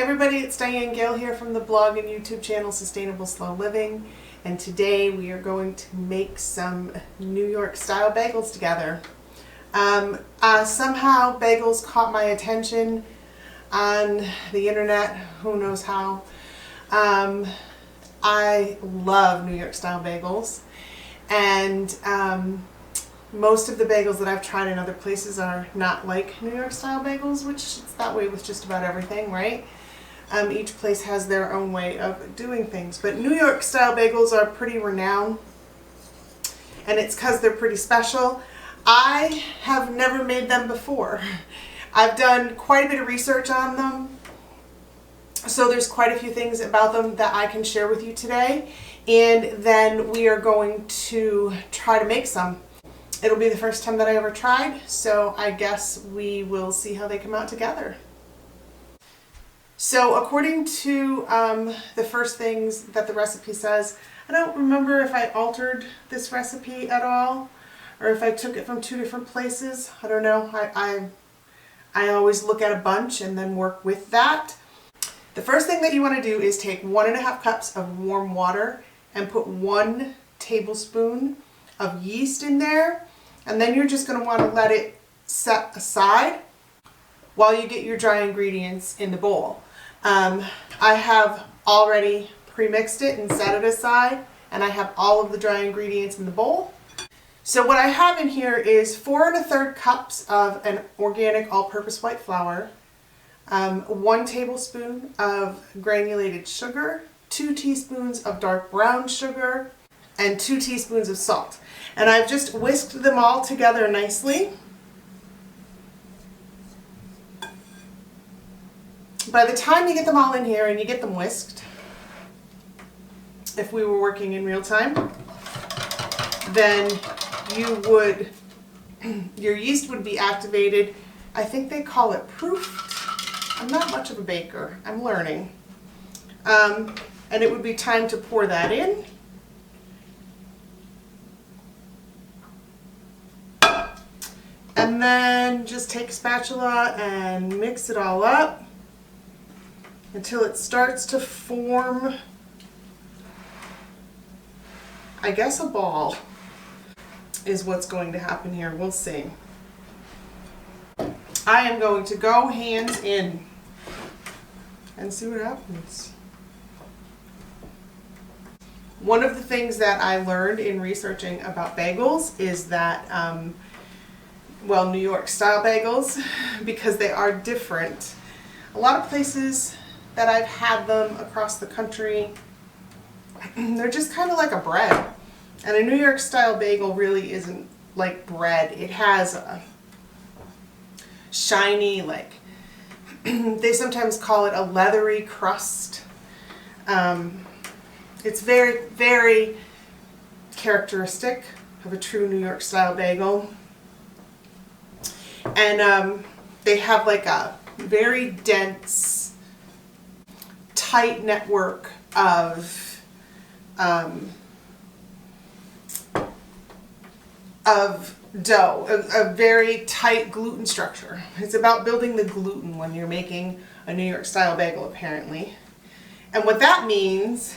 everybody, it's Diane Gale here from the blog and YouTube channel Sustainable Slow Living, and today we are going to make some New York style bagels together. Somehow bagels caught my attention on the internet, who knows how. I love New York style bagels, and most of the bagels that I've tried in other places are not like New York style bagels, which it's that way with just about everything, right? Each place has their own way of doing things, but New York style bagels are pretty renowned, and it's because they're pretty special. I have never made them before. I've done quite a bit of research on them, so there's quite a few things about them that I can share with you today, and then we are going to try to make some. It'll be the first time that I ever tried, so I guess we will see how they come out together. So according to the first things that the recipe says, I don't remember if I altered this recipe at all or if I took it from two different places. I don't know. I always look at a bunch and then work with that. The first thing that you want to do is take 1.5 cups of warm water and put 1 tablespoon of yeast in there. And then you're just going to want to let it set aside while you get your dry ingredients in the bowl. I have already pre-mixed it and set it aside, and I have all of the dry ingredients in the bowl. So what I have in here is 4 1/3 cups of an organic all-purpose white flour, 1 tablespoon of granulated sugar, 2 teaspoons of dark brown sugar, and 2 teaspoons of salt. And I've just whisked them all together nicely. By the time you get them all in here and you get them whisked, if we were working in real time, then your yeast would be activated. I think they call it proofed. I'm not much of a baker. I'm learning. And it would be time to pour that in. And then just take a spatula and mix it all up until it starts to form, I guess, a ball is what's going to happen here. We'll see. I am going to go hands in and see what happens. One of the things that I learned in researching about bagels is that New York style bagels, because they are different. A lot of places that I've had them across the country, they're just kind of like a bread. And a New York style bagel really isn't like bread. It has a shiny, like, they sometimes call it a leathery crust. It's very, very characteristic of a true New York style bagel. And they have like a very dense, tight network of dough, a very tight gluten structure. It's about building the gluten when you're making a New York style bagel, apparently. And what that means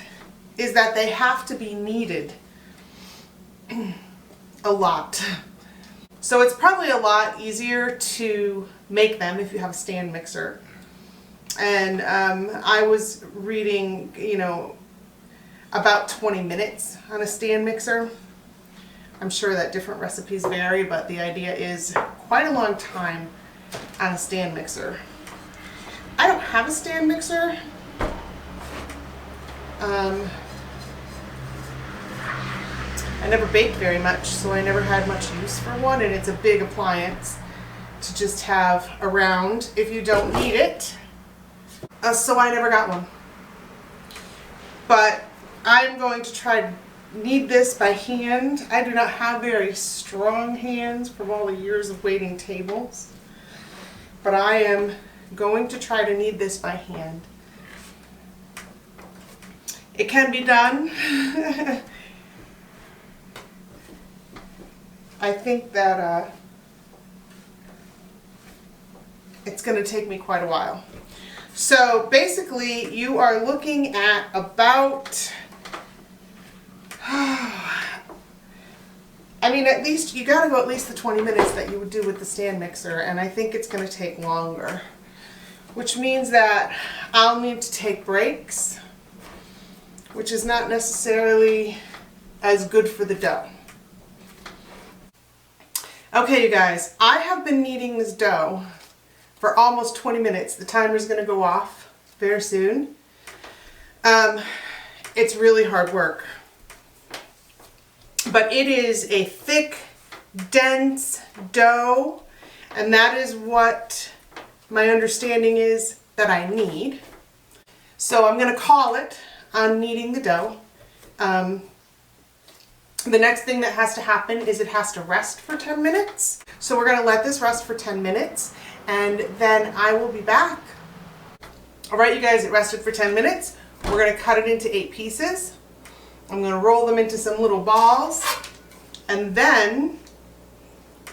is that they have to be kneaded a lot. So it's probably a lot easier to make them if you have a stand mixer. And I was reading, about 20 minutes on a stand mixer. I'm sure that different recipes vary, but the idea is quite a long time on a stand mixer. I don't have a stand mixer. I never baked very much, so I never had much use for one, and it's a big appliance to just have around if you don't need it. So I never got one. But I'm going to try to knead this by hand. I do not have very strong hands from all the years of waiting tables, but I am going to try to knead this by hand. It can be done. I think that it's going to take me quite a while. So basically you are looking at about, I mean, at least you gotta go at least the 20 minutes that you would do with the stand mixer, and I think it's gonna take longer, which means that I'll need to take breaks, which is not necessarily as good for the dough. Okay, you guys, I have been kneading this dough for almost 20 minutes. The timer's gonna go off very soon. It's really hard work. But it is a thick, dense dough, and that is what my understanding is that I need. So I'm gonna call it on kneading the dough. The next thing that has to happen is it has to rest for 10 minutes. So we're gonna let this rest for 10 minutes, and then I will be back. All right, you guys, it rested for 10 minutes. We're gonna cut it into 8 pieces. I'm going to roll them into some little balls, and then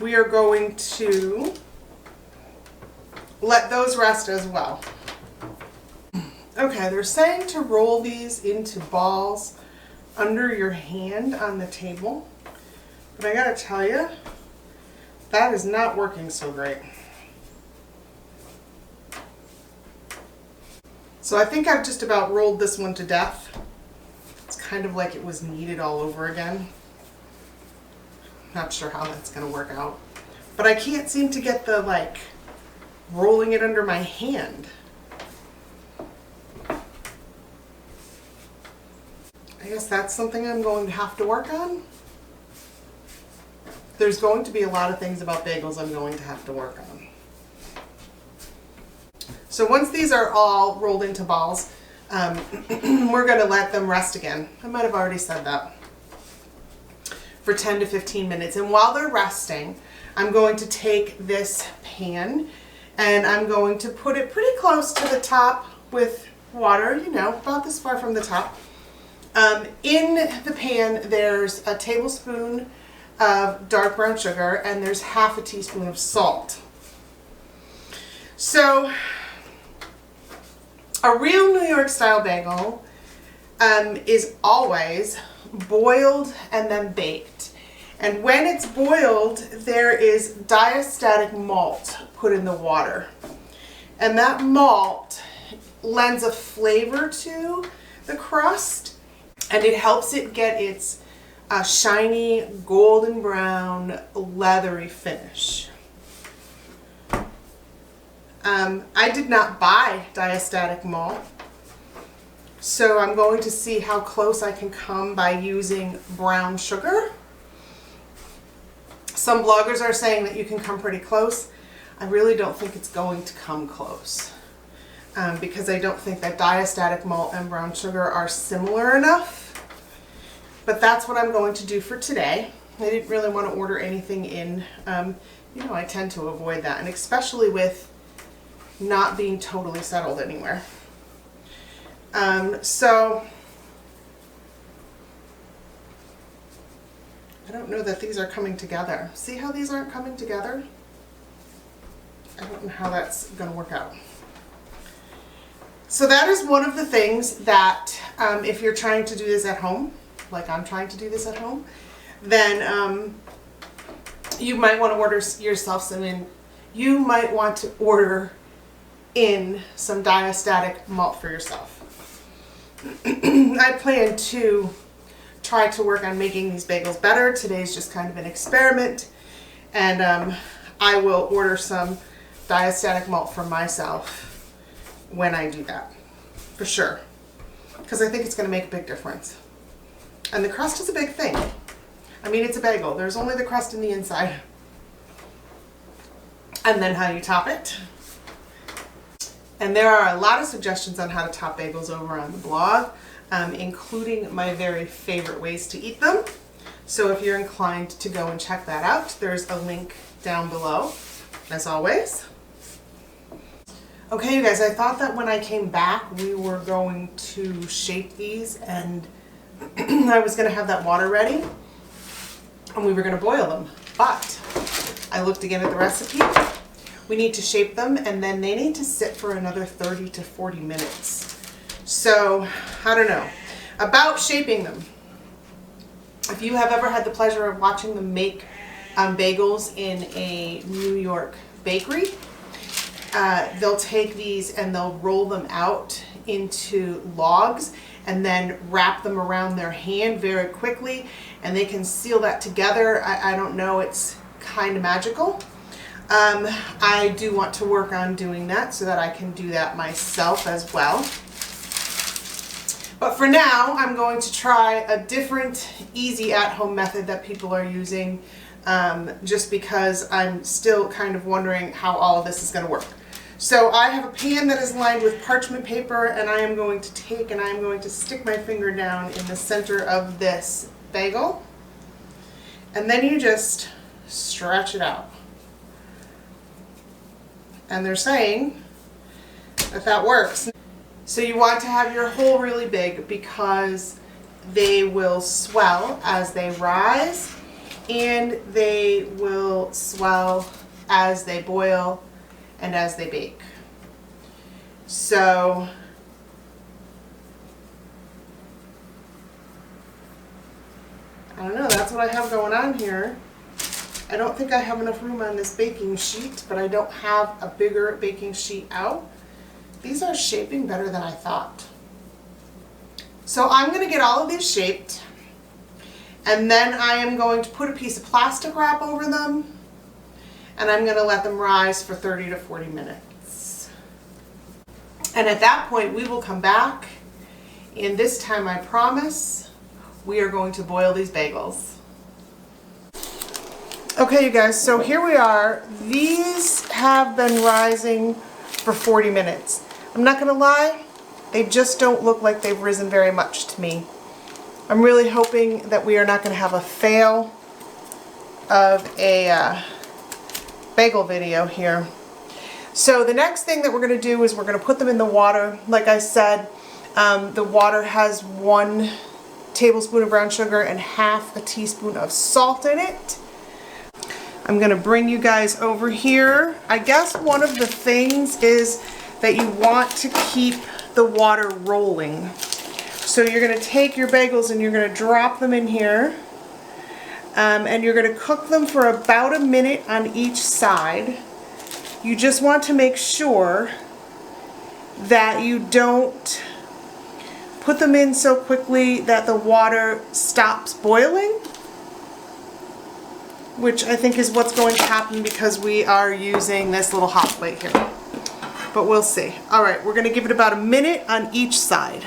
we are going to let those rest as well. Okay, they're saying to roll these into balls under your hand on the table, but I gotta tell you, that is not working so great. So I think I've just about rolled this one to death. Kind of like it was kneaded all over again. Not sure how that's gonna work out, but I can't seem to get the like rolling it under my hand. I guess that's something I'm going to have to work on. There's going to be a lot of things about bagels I'm going to have to work on. So once these are all rolled into balls, we're going to let them rest again. I might have already said that. For 10 to 15 minutes. And while they're resting, I'm going to take this pan and I'm going to put it pretty close to the top with water, you know, about this far from the top. In the pan, there's a tablespoon of dark brown sugar and there's half a teaspoon of salt. So, a real New York style bagel is always boiled and then baked. And when it's boiled, there is diastatic malt put in the water. And that malt lends a flavor to the crust, and it helps it get its shiny golden brown leathery finish. I did not buy diastatic malt, so I'm going to see how close I can come by using brown sugar. Some bloggers are saying that you can come pretty close. I really don't think it's going to come close because I don't think that diastatic malt and brown sugar are similar enough. But that's what I'm going to do for today. I didn't really want to order anything in. You know, I tend to avoid that, and especially with not being totally settled anywhere. So I don't know that these are coming together. See how these aren't coming together? I don't know how that's going to work out. So that is one of the things that if you're trying to do this at home, like I'm trying to do this at home, then you might want to order yourself some you might want to order in some diastatic malt for yourself. I plan to try to work on making these bagels better. Today's just kind of an experiment, and I will order some diastatic malt for myself when I do that, for sure, because I think it's going to make a big difference. And the crust is a big thing. I mean, it's a bagel. There's only the crust in the inside. And then how you top it. And there are a lot of suggestions on how to top bagels over on the blog, including my very favorite ways to eat them. So if you're inclined to go and check that out, there's a link down below, as always. Okay, you guys, I thought that when I came back, we were going to shape these, and I was going to have that water ready, and we were going to boil them. But I looked again at the recipe. we need to shape them, and then they need to sit for another 30 to 40 minutes. So, I don't know. About shaping them. If you have ever had the pleasure of watching them make bagels in a New York bakery, they'll take these and they'll roll them out into logs and then wrap them around their hand very quickly, and they can seal that together. I don't know, it's kind of magical. I do want to work on doing that so that I can do that myself as well. But for now, I'm going to try a different, easy at-home method that people are using, just because I'm still kind of wondering how all of this is going to work. So I have a pan that is lined with parchment paper, and I am going to take and I am going to stick my finger down in the center of this bagel. And then you just stretch it out. And they're saying that that works. So you want to have your hole really big because they will swell as they rise, and they will swell as they boil and as they bake. So I don't know, that's what I have going on here. I don't think I have enough room on this baking sheet, but I don't have a bigger baking sheet out. These are shaping better than I thought. So I'm going to get all of these shaped, and then I am going to put a piece of plastic wrap over them, and I'm going to let them rise for 30 to 40 minutes. And at that point we will come back, and this time I promise we are going to boil these bagels. Okay, you guys, so here we are. These have been rising for 40 minutes. I'm not gonna lie, they just don't look like they've risen very much to me. I'm really hoping that we are not gonna have a fail of a bagel video here. So the next thing that we're gonna do is we're gonna put them in the water. Like I said, the water has 1 tablespoon of brown sugar and half a teaspoon of salt in it. I'm gonna bring you guys over here. I guess one of the things is that you want to keep the water rolling. So you're gonna take your bagels and you're gonna drop them in here, and you're gonna cook them for about a minute on each side. You just want to make sure that you don't put them in so quickly that the water stops boiling, which I think is what's going to happen because we are using this little hot plate here. But we'll see. All right, we're going to give it about a minute on each side.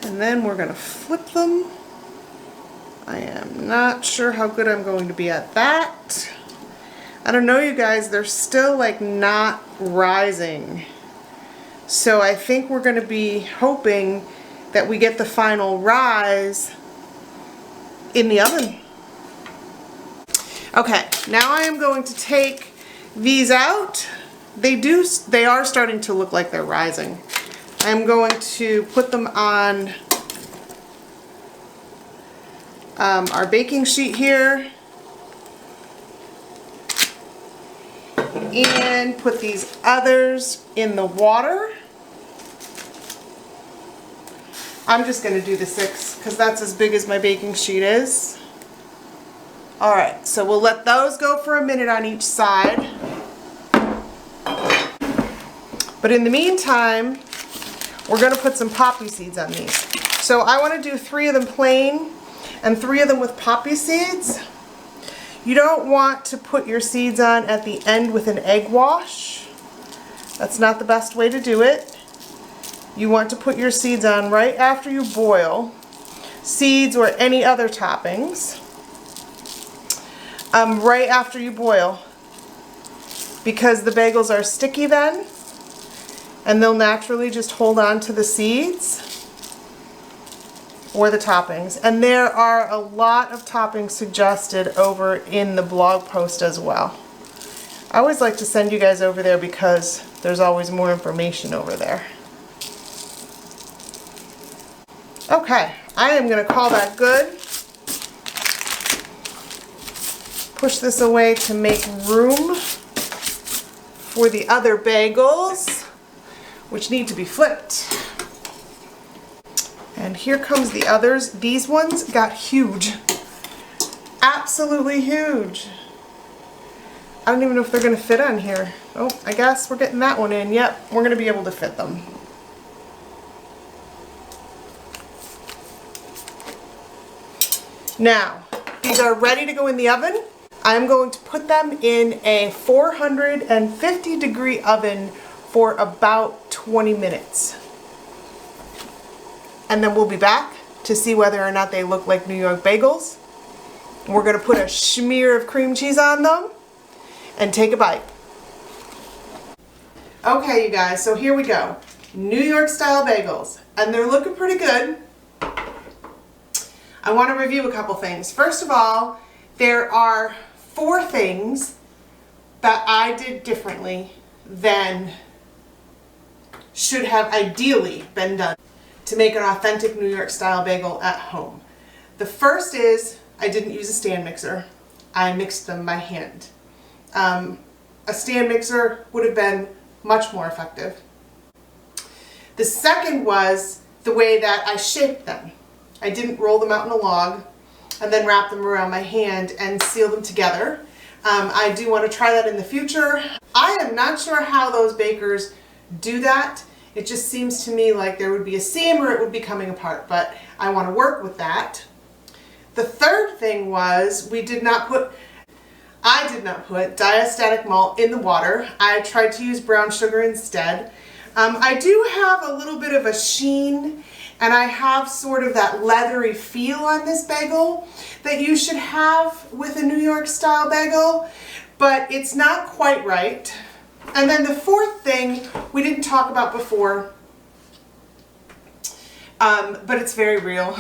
And then we're going to flip them. I am not sure how good I'm going to be at that. I don't know, you guys, they're still like not rising. So I think we're going to be hoping that we get the final rise in the oven. Okay, now I am going to take these out. They are starting to look like they're rising. I'm going to put them on our baking sheet here and put these others in the water. I'm just going to do the 6 because that's as big as my baking sheet is. Alright, so we'll let those go for a minute on each side. But in the meantime, we're going to put some poppy seeds on these. So I want to do 3 of them plain and 3 of them with poppy seeds. You don't want to put your seeds on at the end with an egg wash. That's not the best way to do it. You want to put your seeds on right after you boil seeds or any other toppings. Right after you boil, because the bagels are sticky then and they'll naturally just hold on to the seeds or the toppings. And there are a lot of toppings suggested over in the blog post as well. I always like to send you guys over there because there's always more information over there. Okay, I am going to call that good. push this away to make room for the other bagels, which need to be flipped. And here comes the others. These ones got huge. Absolutely huge. I don't even know if they're gonna fit on here. Oh, I guess we're getting that one in. Yep, we're gonna be able to fit them. Now, these are ready to go in the oven. I'm going to put them in a 450-degree oven for about 20 minutes. And then we'll be back to see whether or not they look like New York bagels. We're gonna put a smear of cream cheese on them and take a bite. Okay, you guys, so here we go. New York style bagels, and they're looking pretty good. I want to review a couple things. First of all, there are 4 things that I did differently than should have ideally been done to make an authentic New York style bagel at home. The first is I didn't use a stand mixer. I mixed them by hand. A stand mixer would have been much more effective. The second was the way that I shaped them. I didn't roll them out in a log and then wrap them around my hand and seal them together. I do want to try that in the future. I am not sure how those bakers do that. It just seems to me like there would be a seam or it would be coming apart, but I want to work with that. The third thing was I did not put diastatic malt in the water. I tried to use brown sugar instead. I do have a little bit of a sheen, and I have sort of that leathery feel on this bagel that you should have with a New York style bagel, but it's not quite right. And then the fourth thing we didn't talk about before, but it's very real,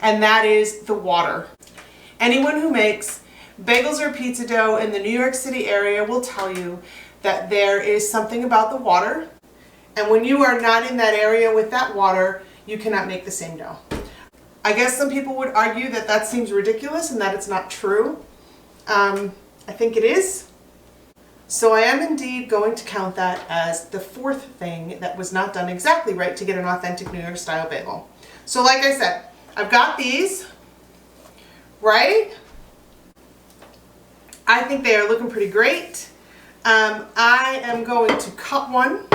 and that is the water. Anyone who makes bagels or pizza dough in the New York City area will tell you that there is something about the water, and when you are not in that area with that water, you cannot make the same dough. I guess some people would argue that that seems ridiculous and that it's not true. I think it is. So I am indeed going to count that as the fourth thing that was not done exactly right to get an authentic New York style bagel. So like I said, I've got these, right? I think they are looking pretty great. I am going to cut one.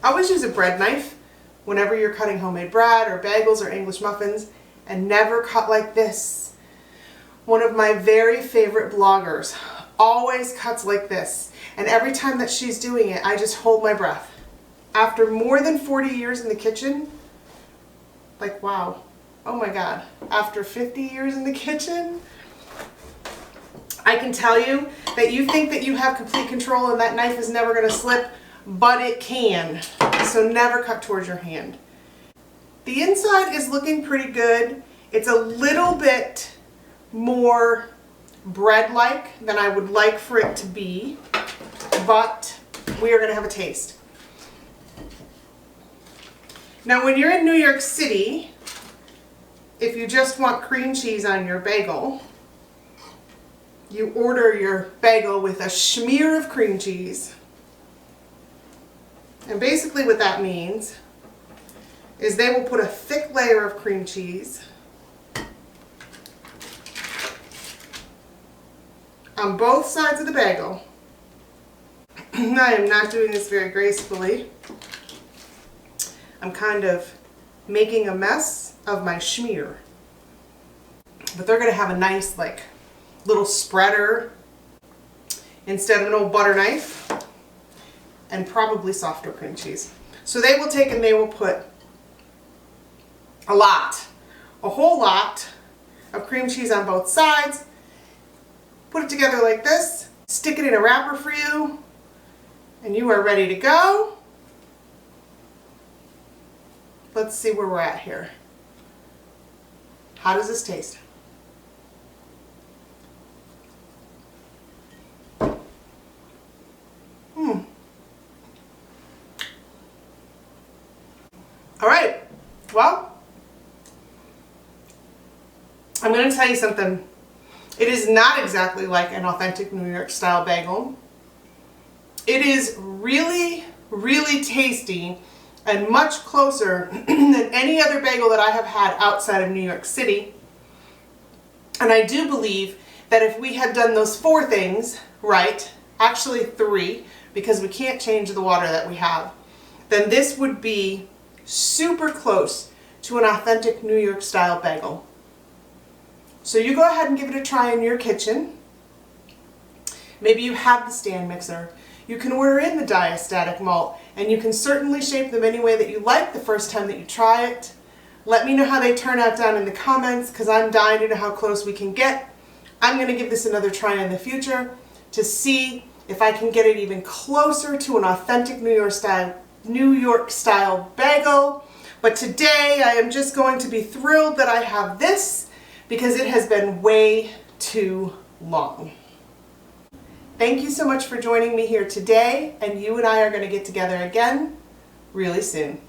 Always use a bread knife whenever you're cutting homemade bread or bagels or English muffins, and never cut like this. One of my very favorite bloggers always cuts like this, and every time that she's doing it, I just hold my breath. After more than 40 years in the kitchen, like wow, oh my God, after 50 years in the kitchen, I can tell you that you think that you have complete control and that knife is never going to slip, but it can. So never cut towards your hand. The inside is looking pretty good. It's a little bit more bread-like than I would like for it to be, but we are going to have a taste. Now when you're in New York City, if you just want cream cheese on your bagel, you order your bagel with a smear of cream cheese. And basically what that means is they will put a thick layer of cream cheese on both sides of the bagel. I am not doing this very gracefully. I'm kind of making a mess of my smear. But they're going to have a nice like little spreader instead of an old butter knife, and probably softer cream cheese. So they will take and they will put a whole lot of cream cheese on both sides, put it together like this, stick it in a wrapper for you, and you are ready to go. Let's see where we're at here. How does this taste? All right, well, I'm going to tell you something. It is not exactly like an authentic New York style bagel. It is really, really tasty and much closer than any other bagel that I have had outside of New York City. And I do believe that if we had done those 4 things right, actually 3, because we can't change the water that we have, then this would be super close to an authentic New York style bagel. So you go ahead and give it a try in your kitchen. Maybe you have the stand mixer. You can order in the diastatic malt, and you can certainly shape them any way that you like the first time that you try it. Let me know how they turn out down in the comments, because I'm dying to know how close we can get. I'm going to give this another try in the future to see if I can get it even closer to an authentic New York style bagel. But today I am just going to be thrilled that I have this, because it has been way too long. Thank you so much for joining me here today, and you and I are going to get together again really soon.